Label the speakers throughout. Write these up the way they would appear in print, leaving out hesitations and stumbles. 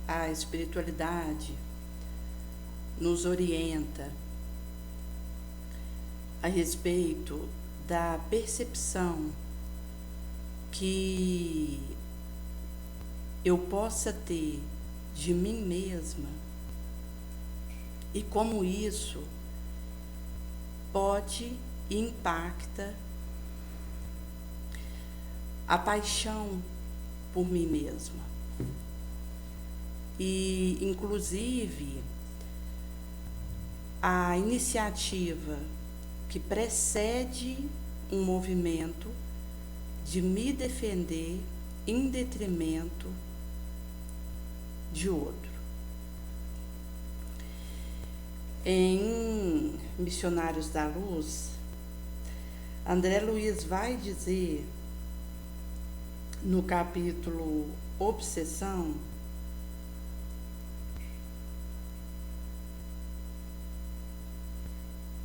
Speaker 1: a espiritualidade nos orienta a respeito da percepção que eu possa ter de mim mesma e como isso pode e impacta a paixão por mim mesma. E, inclusive, a iniciativa que precede um movimento de me defender em detrimento de outro. Em Missionários da Luz, André Luiz vai dizer, no capítulo Obsessão,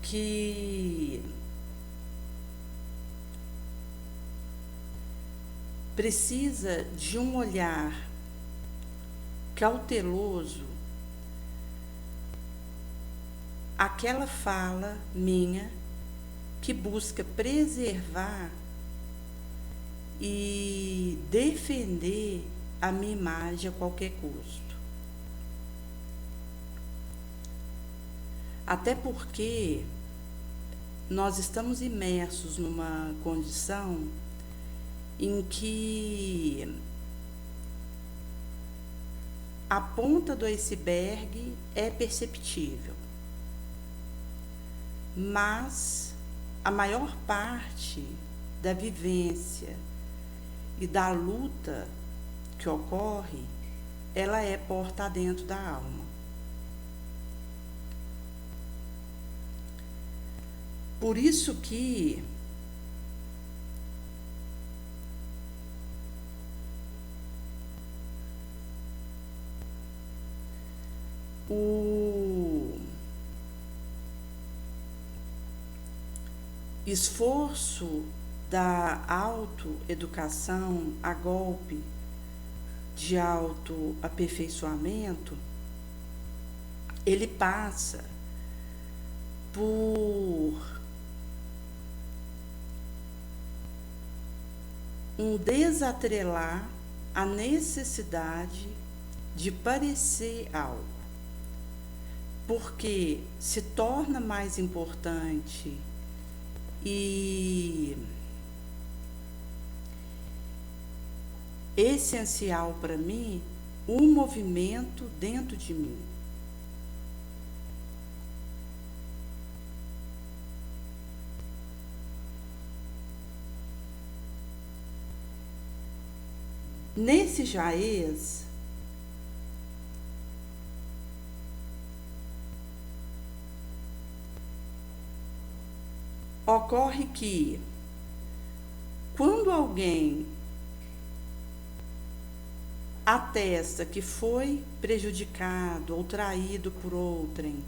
Speaker 1: que precisa de um olhar cauteloso aquela fala minha que busca preservar e defender a minha imagem a qualquer custo. Até porque nós estamos imersos numa condição em que a ponta do iceberg é perceptível, mas a maior parte da vivência e da luta que ocorre, ela é porta adentro da alma. Por isso que o esforço da autoeducação a golpe de autoaperfeiçoamento, ele passa por um desatrelar a necessidade de parecer algo, porque se torna mais importante e essencial para mim o movimento dentro de mim. Nesse jaez, ocorre que, quando alguém atesta que foi prejudicado ou traído por outrem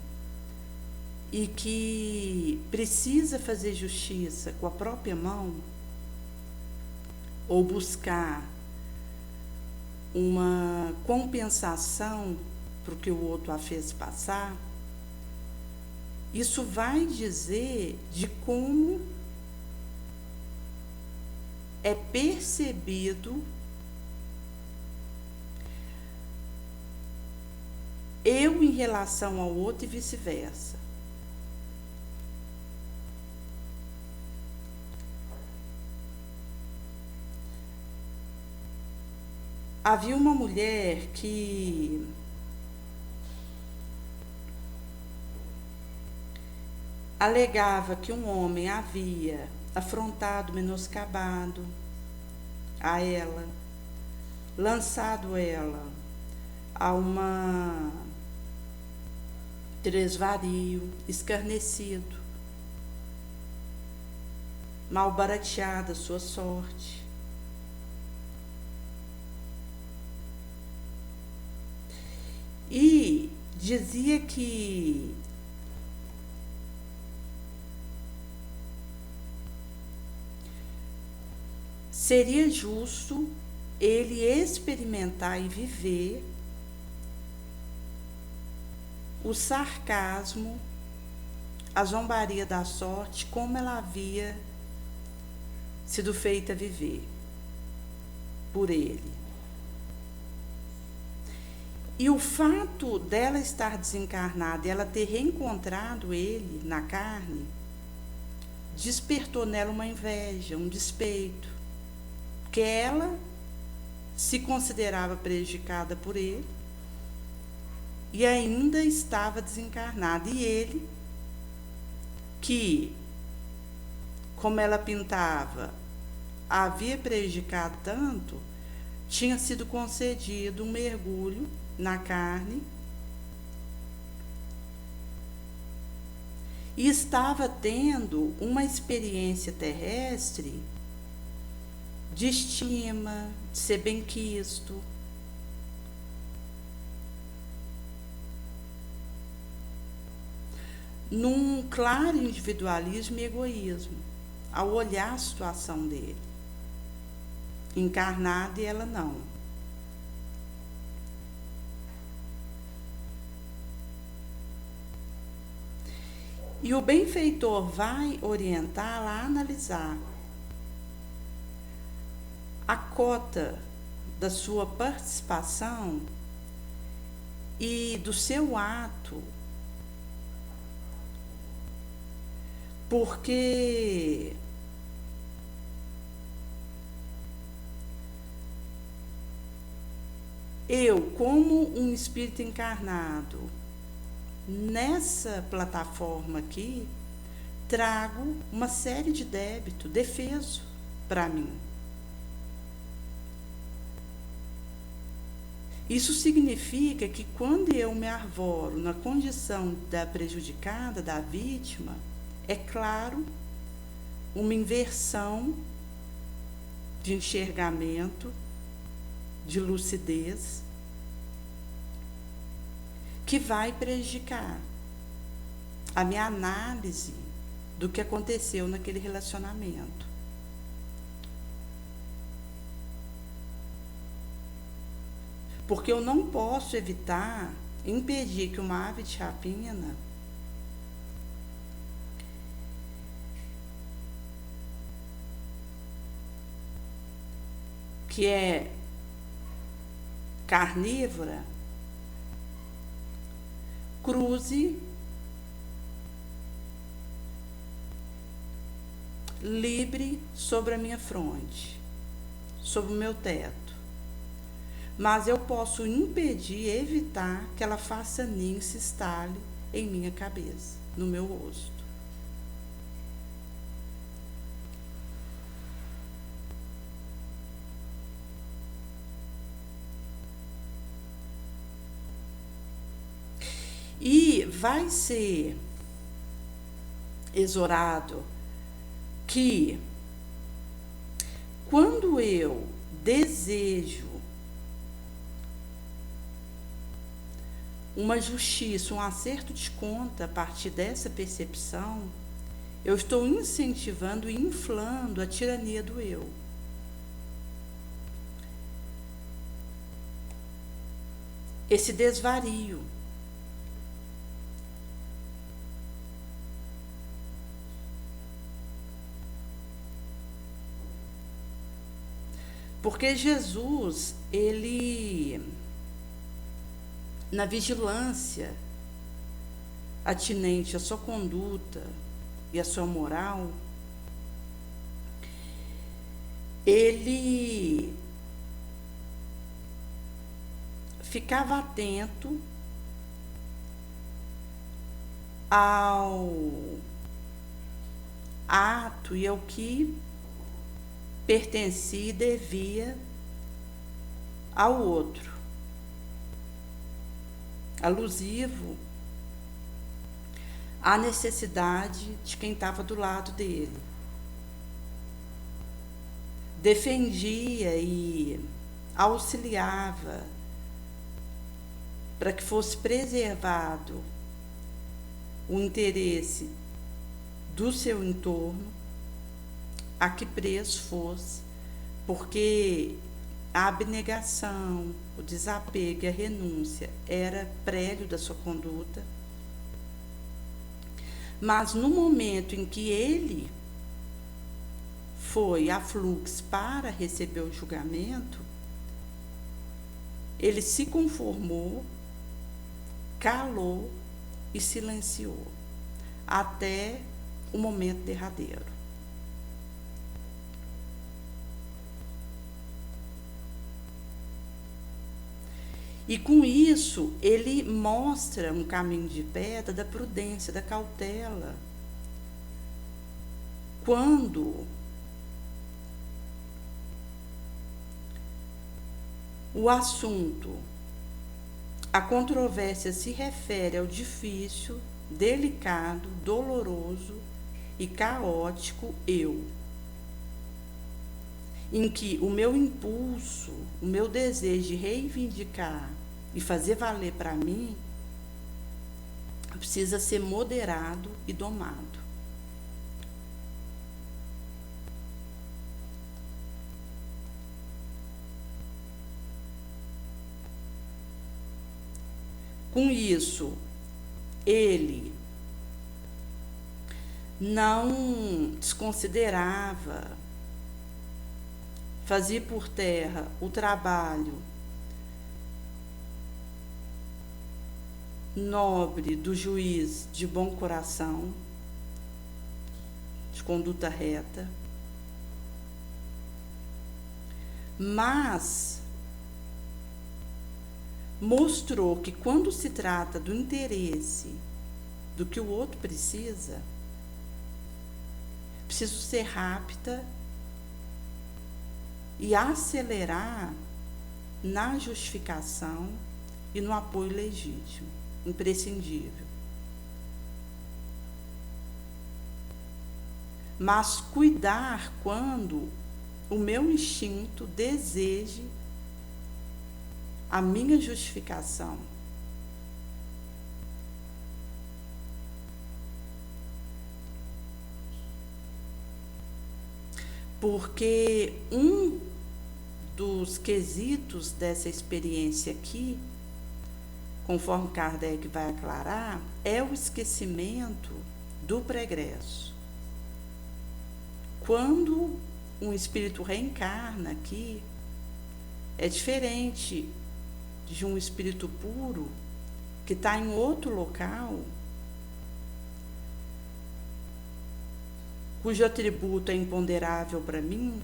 Speaker 1: e que precisa fazer justiça com a própria mão ou buscar uma compensação para o que o outro a fez passar, isso vai dizer de como é percebido eu em relação ao outro e vice-versa. Havia uma mulher que alegava que um homem havia afrontado, menoscabado a ela, lançado ela a uma desvario, escarnecido, malbarateada a sua sorte. E dizia que seria justo ele experimentar e viver o sarcasmo, a zombaria da sorte, como ela havia sido feita viver por ele. E o fato dela estar desencarnada e ela ter reencontrado ele na carne, despertou nela uma inveja, um despeito, porque ela se considerava prejudicada por ele e ainda estava desencarnada. E ele, que, como ela pintava, havia prejudicado tanto, tinha sido concedido um mergulho na carne e estava tendo uma experiência terrestre de estima, de ser benquisto. Num claro individualismo e egoísmo, ao olhar a situação dele, encarnada e ela não. E o benfeitor vai orientá-la a analisar a cota da sua participação e do seu ato, porque eu, como um espírito encarnado, nessa plataforma aqui, trago uma série de débito, defeso para mim. Isso significa que quando eu me arvoro na condição da prejudicada, da vítima, é claro, uma inversão de enxergamento, de lucidez, que vai prejudicar a minha análise do que aconteceu naquele relacionamento. Porque eu não posso evitar, impedir que uma ave de rapina que é carnívora cruze livre sobre a minha fronte, sobre o meu teto. Mas eu posso impedir, evitar que ela faça ninho, se instale em minha cabeça, no meu rosto. E vai ser exorado que quando eu desejo uma justiça, um acerto de conta a partir dessa percepção, eu estou incentivando e inflando a tirania do eu. Esse desvario. Porque Jesus, ele, na vigilância atinente à sua conduta e à sua moral, ele ficava atento ao ato e ao que pertencia e devia ao outro, alusivo à necessidade de quem estava do lado dele. Defendia e auxiliava para que fosse preservado o interesse do seu entorno, a que preço fosse, porque a abnegação, o desapego e a renúncia era prélio da sua conduta. Mas no momento em que ele foi a Flux para receber o julgamento, ele se conformou, calou e silenciou até o momento derradeiro. E com isso, ele mostra um caminho de pedra da prudência, da cautela. Quando o assunto, a controvérsia se refere ao difícil, delicado, doloroso e caótico eu, em que o meu impulso, o meu desejo de reivindicar e fazer valer para mim precisa ser moderado e domado. Com isso, ele não desconsiderava, fazia por terra o trabalho nobre do juiz de bom coração, de conduta reta, mas mostrou que quando se trata do interesse do que o outro precisa, preciso ser rápida e acelerar na justificação e no apoio legítimo, imprescindível. Mas cuidar quando o meu instinto deseje a minha justificação. Porque um dos quesitos dessa experiência aqui, conforme Kardec vai aclarar, é o esquecimento do pregresso. Quando um espírito reencarna aqui, é diferente de um espírito puro que está em outro local, cujo atributo é imponderável para mim,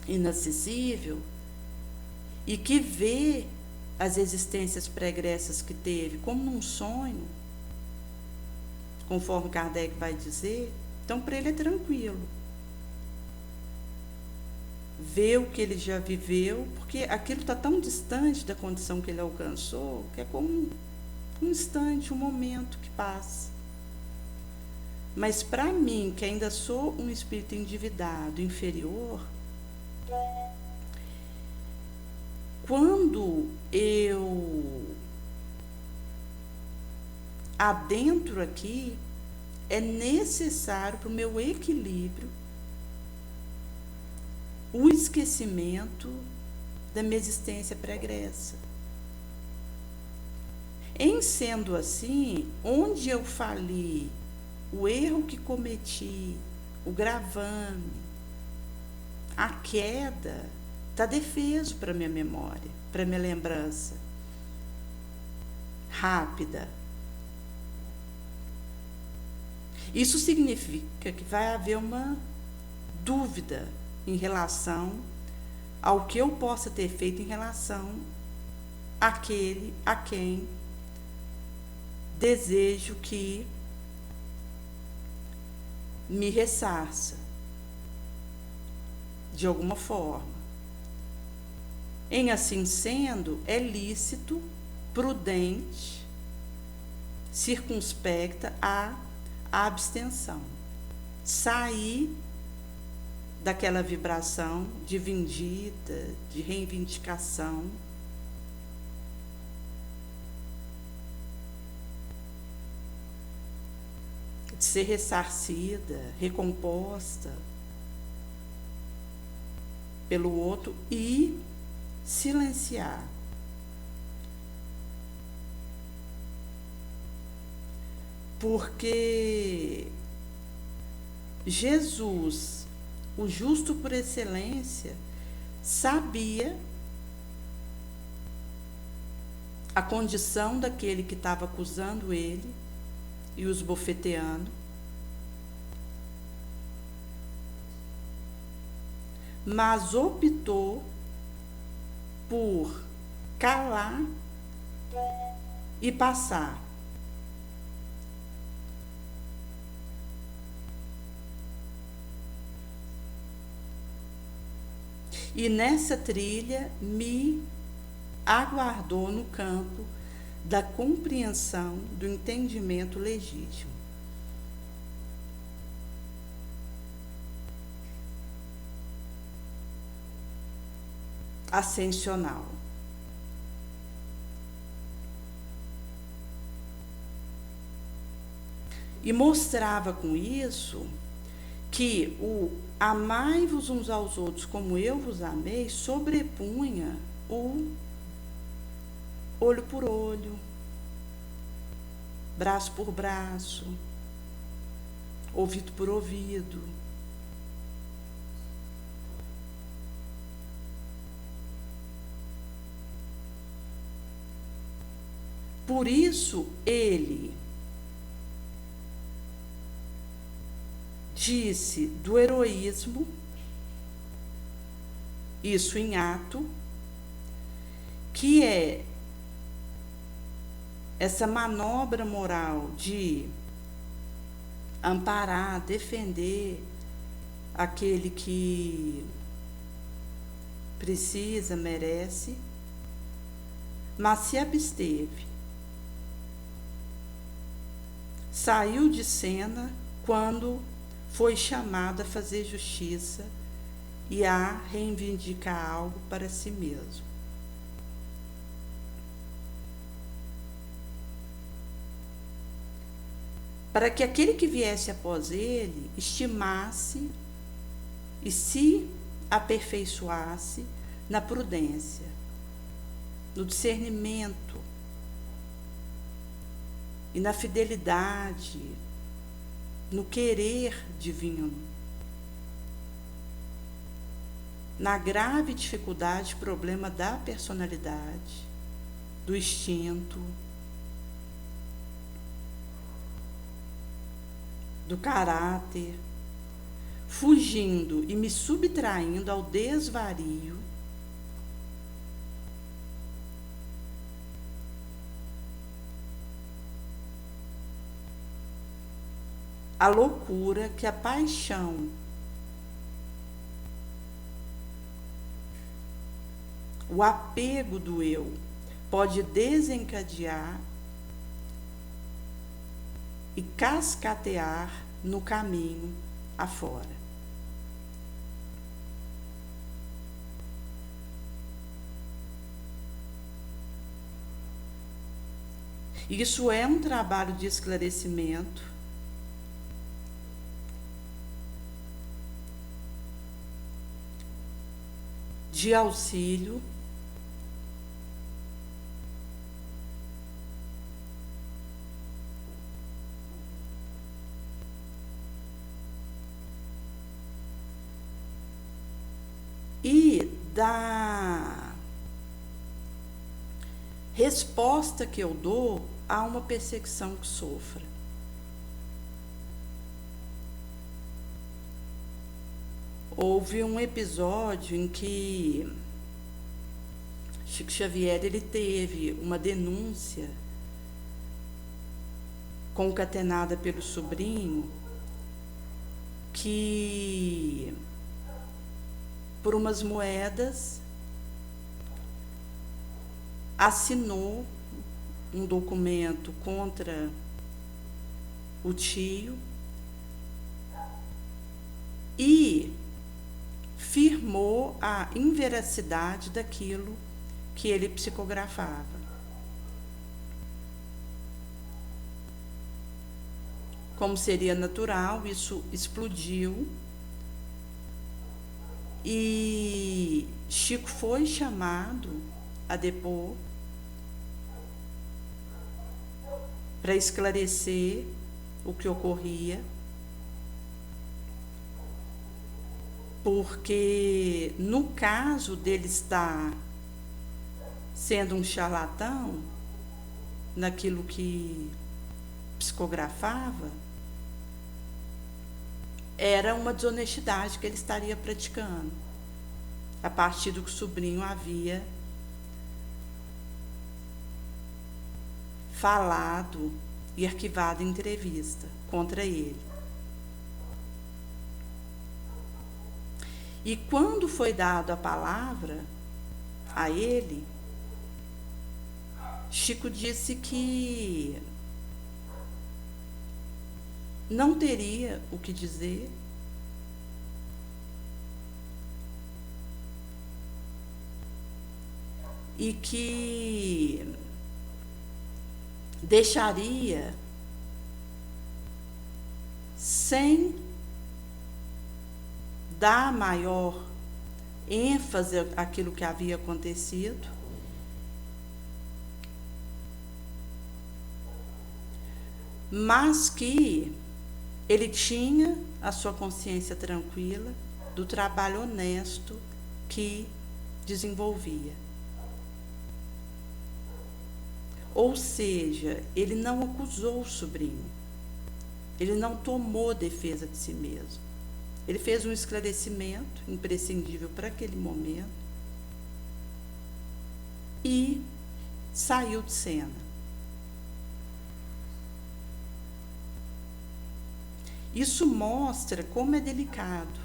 Speaker 1: inacessível, e que vê as existências pregressas que teve como num sonho, conforme Kardec vai dizer. Então, para ele é tranquilo ver o que ele já viveu, porque aquilo está tão distante da condição que ele alcançou, que é como um instante, um momento que passa. Mas para mim, que ainda sou um espírito endividado, inferior, quando eu adentro aqui, é necessário para o meu equilíbrio o esquecimento da minha existência pregressa. Em sendo assim, onde eu falei, o erro que cometi, o gravame, a queda, está defeso para minha memória, para minha lembrança rápida. Isso significa que vai haver uma dúvida em relação ao que eu possa ter feito em relação àquele a quem desejo que me ressarça de alguma forma. Em assim sendo, é lícito, prudente, circunspecta a abstenção. Sair daquela vibração de vindita, de reivindicação, de ser ressarcida, recomposta pelo outro e silenciar. porque Jesus, o justo por excelência, sabia a condição daquele que estava acusando ele e os bofeteando, mas optou por calar e passar. E nessa trilha me aguardou no campo da compreensão do entendimento legítimo. Ascensional. E mostrava com isso que o amai-vos uns aos outros como eu vos amei sobrepunha o olho por olho, braço por braço, ouvido por ouvido. Por isso ele disse do heroísmo, isso em ato, que é essa manobra moral de amparar, defender aquele que precisa, merece, mas se absteve. Saiu de cena quando foi chamado a fazer justiça e a reivindicar algo para si mesmo. Para que aquele que viesse após ele estimasse e se aperfeiçoasse na prudência, no discernimento e na fidelidade, no querer divino, na grave dificuldade, problema da personalidade, do instinto, do caráter, fugindo e me subtraindo ao desvario, a loucura que a paixão, o apego do eu pode desencadear e cascatear no caminho afora. Isso é um trabalho de esclarecimento, de auxílio, e da resposta que eu dou a uma perseguição que sofra. Houve um episódio em que Chico Xavier ele teve uma denúncia concatenada pelo sobrinho que por umas moedas assinou um documento contra o tio e firmou a inveracidade daquilo que ele psicografava. Como seria natural, isso explodiu e Chico foi chamado a depor para esclarecer o que ocorria, porque no caso dele estar sendo um charlatão naquilo que psicografava, era uma desonestidade que ele estaria praticando, a partir do que o sobrinho havia falado e arquivado em entrevista contra ele. E quando foi dado a palavra a ele, Chico disse que não teria o que dizer, e que deixaria sem dar maior ênfase àquilo que havia acontecido, mas que ele tinha a sua consciência tranquila do trabalho honesto que desenvolvia. Ou seja, ele não acusou o sobrinho, ele não tomou defesa de si mesmo. Ele fez um esclarecimento imprescindível para aquele momento e saiu de cena. Isso mostra como é delicado,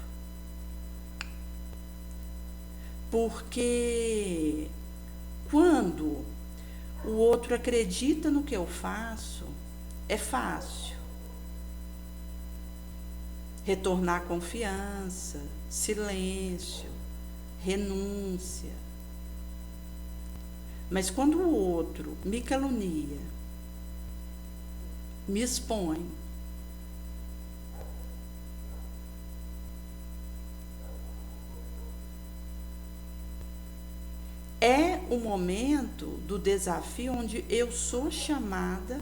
Speaker 1: porque quando o outro acredita no que eu faço, é fácil retornar confiança, silêncio, renúncia. Mas quando o outro me calunia, me expõe, é o momento do desafio onde eu sou chamada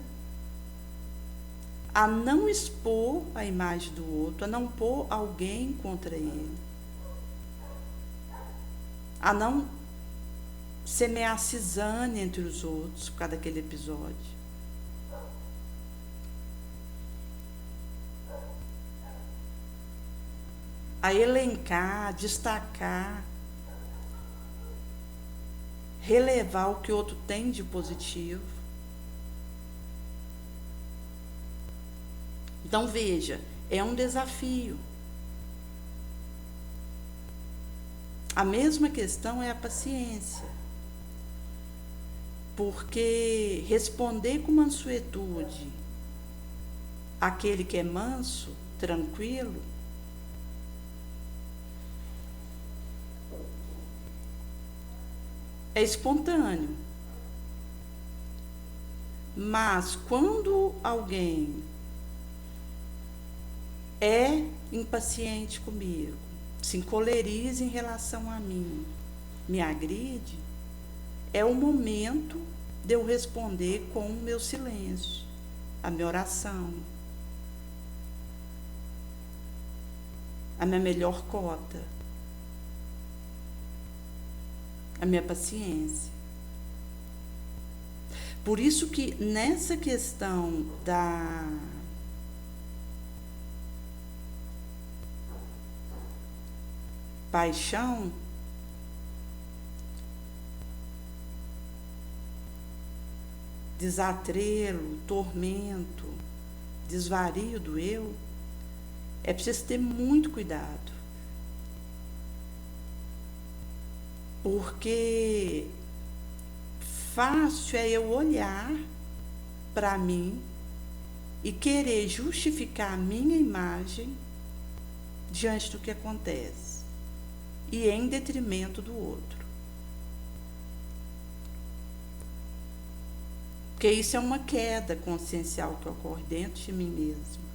Speaker 1: a não expor a imagem do outro, a não pôr alguém contra ele, a não semear cisane entre os outros por causa daquele episódio. A elencar, destacar, relevar o que o outro tem de positivo. Então, veja, é um desafio. A mesma questão é a paciência. Porque responder com mansuetude àquele que é manso, tranquilo, é espontâneo. Mas quando alguém é impaciente comigo, se encoleriza em relação a mim, me agride, é o momento de eu responder com o meu silêncio, a minha oração, a minha melhor cota, a minha paciência. Por isso que nessa questão da paixão, desatrelo, tormento, desvario do eu, é preciso ter muito cuidado. Porque fácil é eu olhar para mim e querer justificar a minha imagem diante do que acontece, e em detrimento do outro. Porque isso é uma queda consciencial que ocorre dentro de mim mesmo.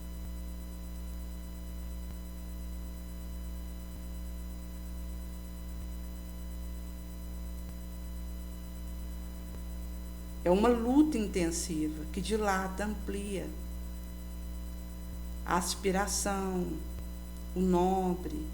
Speaker 1: É uma luta intensiva que dilata, amplia a aspiração, o nobre.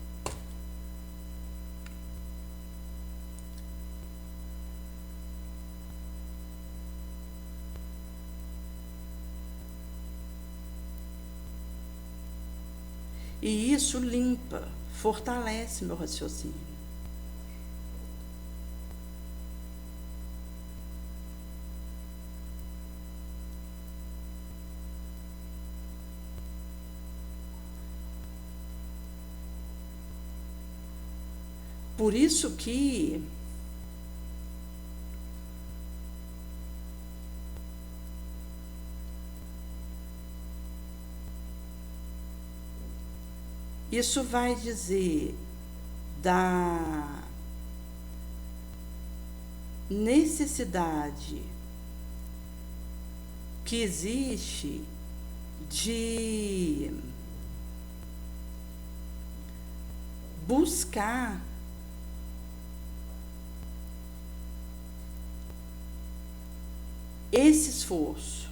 Speaker 1: E isso limpa, fortalece meu raciocínio. Por isso que isso vai dizer da necessidade que existe de buscar esse esforço.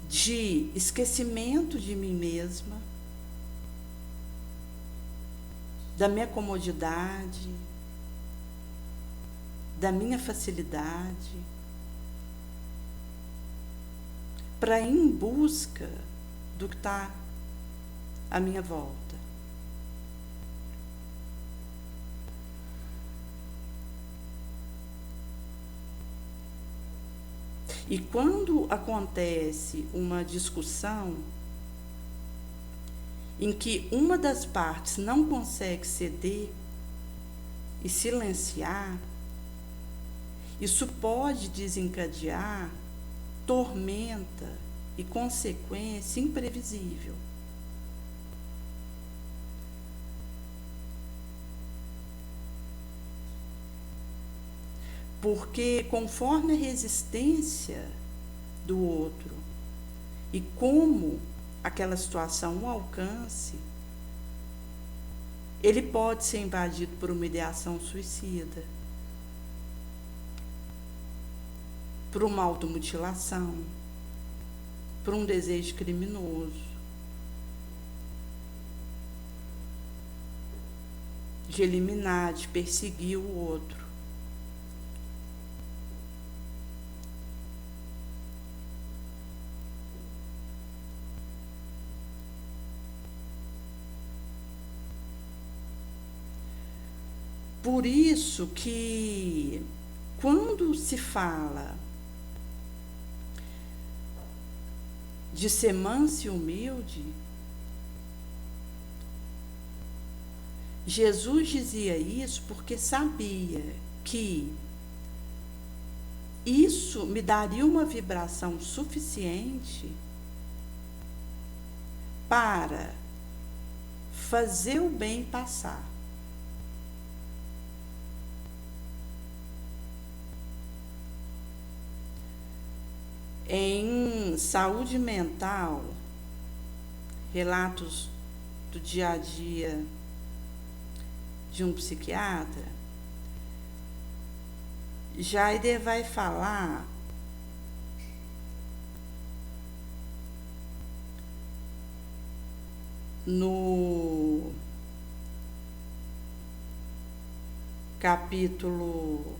Speaker 1: De esquecimento de mim mesma, da minha comodidade, da minha facilidade, para ir em busca do que está à minha volta. E quando acontece uma discussão em que uma das partes não consegue ceder e silenciar, isso pode desencadear tormenta e consequência imprevisível. Porque conforme a resistência do outro e como aquela situação o alcance, ele pode ser invadido por uma ideação suicida, por uma automutilação, por um desejo criminoso, de eliminar, de perseguir o outro. Por isso que, quando se fala de ser manso e humilde, Jesus dizia isso porque sabia que isso me daria uma vibração suficiente para fazer o bem passar. Em saúde mental, relatos do dia a dia de um psiquiatra, Jaider vai falar no capítulo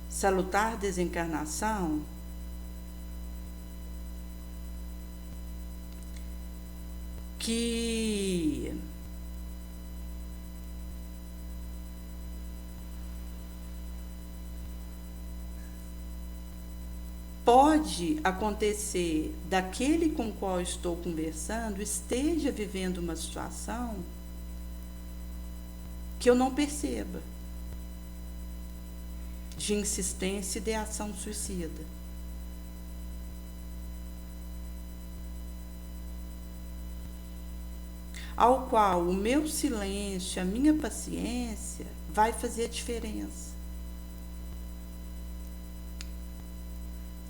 Speaker 1: Salutar Desencarnação, que pode acontecer daquele com o qual estou conversando esteja vivendo uma situação que eu não perceba, de insistência e ideação suicida. Ao qual o meu silêncio, a minha paciência vai fazer a diferença.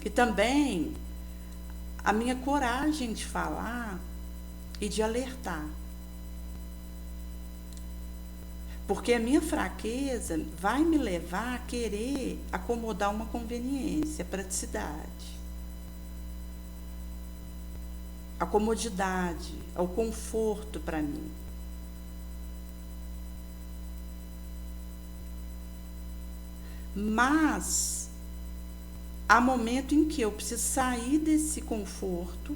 Speaker 1: E também a minha coragem de falar e de alertar. Porque a minha fraqueza vai me levar a querer acomodar uma conveniência, praticidade, a comodidade, ao conforto para mim. Mas há momento em que eu preciso sair desse conforto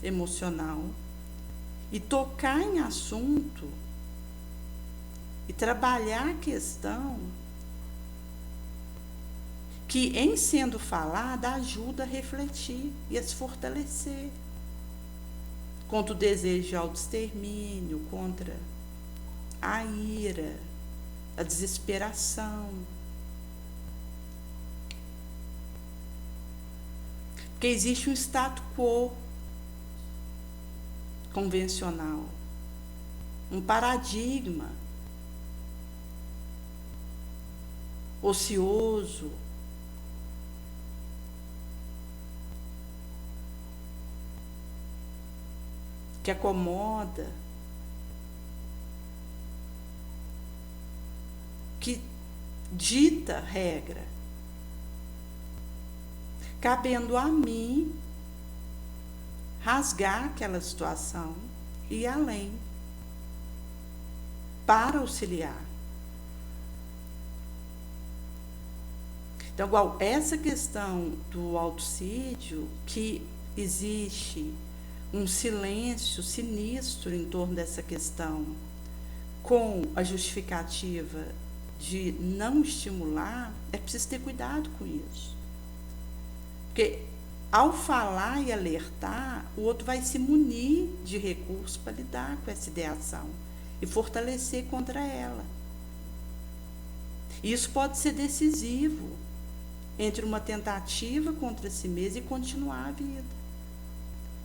Speaker 1: emocional e tocar em assunto e trabalhar a questão que, em sendo falada, ajuda a refletir e a se fortalecer contra o desejo de autoextermínio, contra a ira, a desesperação. Porque existe um status quo convencional, um paradigma ocioso, que acomoda, que dita regra, cabendo a mim rasgar aquela situação e ir além, para auxiliar. Então, igual essa questão do autocídio, que existe um silêncio sinistro em torno dessa questão, com a justificativa de não estimular, é preciso ter cuidado com isso. Porque ao falar e alertar, o outro vai se munir de recursos para lidar com essa ideação e fortalecer contra ela. Isso pode ser decisivo entre uma tentativa contra si mesmo e continuar a vida.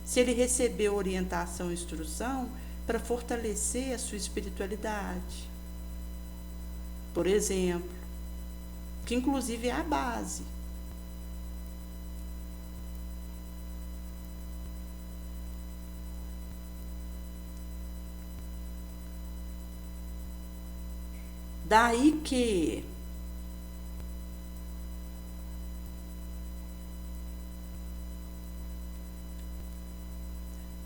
Speaker 1: Se ele recebeu orientação e instrução para fortalecer a sua espiritualidade, por exemplo, que inclusive é a base. Daí que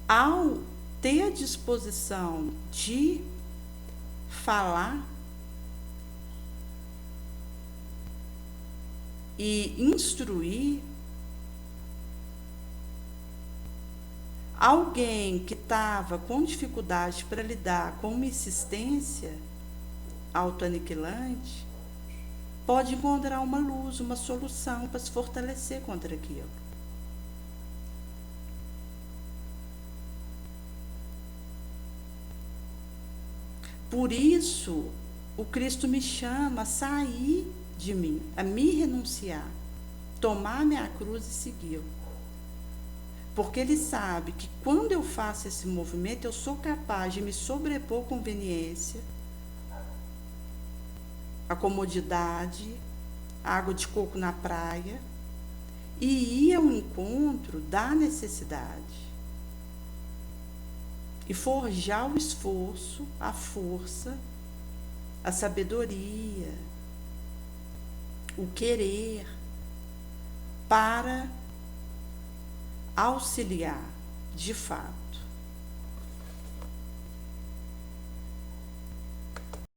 Speaker 1: ao ter a disposição de falar e instruir, alguém que estava com dificuldade para lidar com uma insistência autoaniquilante pode encontrar uma luz, uma solução para se fortalecer contra aquilo. Por isso, o Cristo me chama a sair de mim, a me renunciar, tomar minha cruz e segui-lo. Porque ele sabe que quando eu faço esse movimento, eu sou capaz de me sobrepor à conveniência, a comodidade, a água de coco na praia, e ir ao encontro da necessidade. E forjar o esforço, a força, a sabedoria, o querer, para auxiliar, de fato.